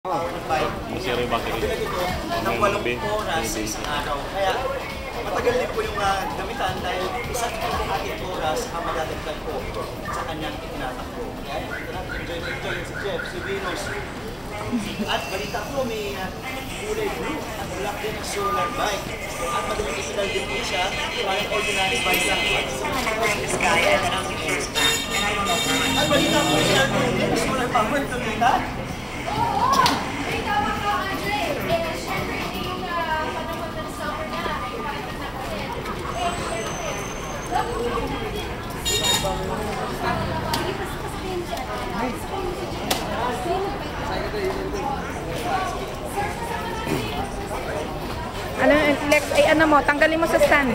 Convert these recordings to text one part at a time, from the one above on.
Masira yung battery. Ng 8 oras sa isang araw. Kaya matagal din po yung gamitan dahil isang 8 oras ang madadagdag po sa kanyang tinatakbo. Kaya ito natin, enjoy si Jeff, si Venus. At balita po may kulay blue at black din ang solar bike. At madaling isidal din po siya, parang ordinary bike lang. At balita po siya, solar power ito dito. Ano, Lex, ay ano mo, tanggalin mo sa stand.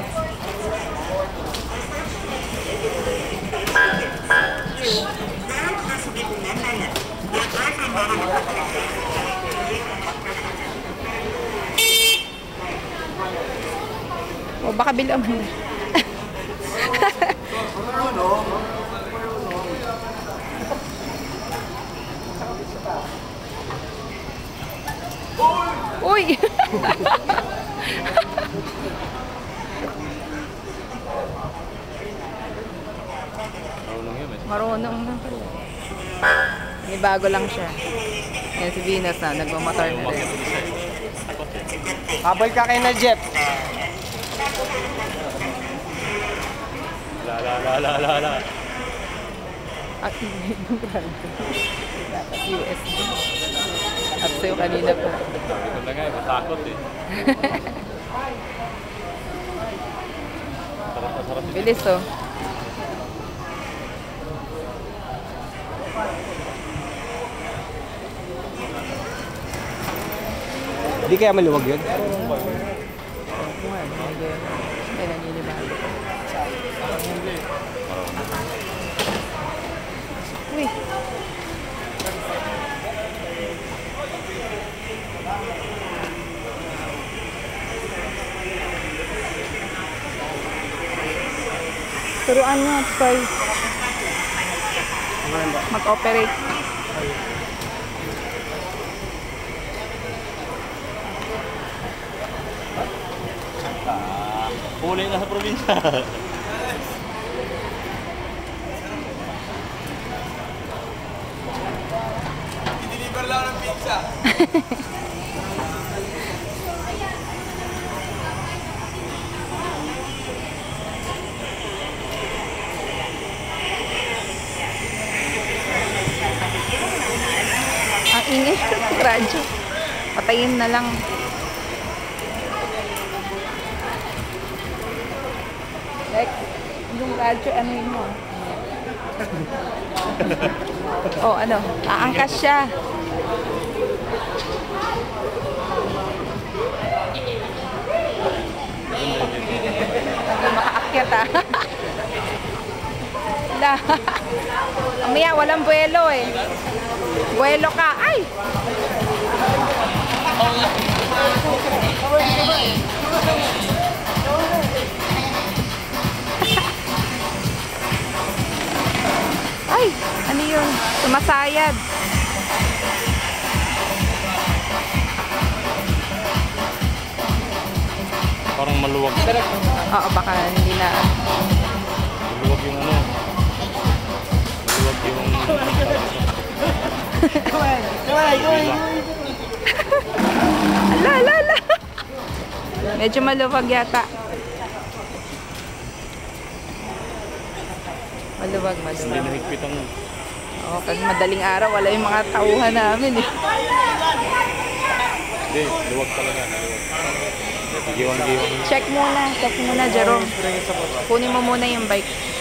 O baka bilang mo. Uy! Marunong na pala. May bago lang siya. Yan si Venus na, nagmamotor na rin. Habol ka kay na Jeff. La. At hindi yung grado. Dapat USB. At sa'yo kanina pa. Ito na nga, matakot eh. Sarap. Bilis oh. Hindi kaya maluwag yun? Ay, naninibago. Uy. Turuan mo, Toy. Mag-operate. Kulay na sa probinsya. I-deliver lang ng pizza. Ang ingay ng radyo. Patayin na lang. Like, yung radyo, ano yun mo? Oh, ano? Aangkas siya. Hindi makaakyat ah. Wala. Mamaya, walang buwelo eh. Buwelo ka. Ay! Ay! Ano yun? Sumasayad. Parang maluwag. Oo, baka hindi na. Maluwag yung ano. Maluwag yung... Ala. Medyo maluwag yata. Maluwag. Hindi nahigpit ang... Oo, kasi madaling araw, wala yung mga tauhan namin eh. Hindi, luwag talaga. Giwang. Check muna, Jerome. Kunin mo muna yung bike.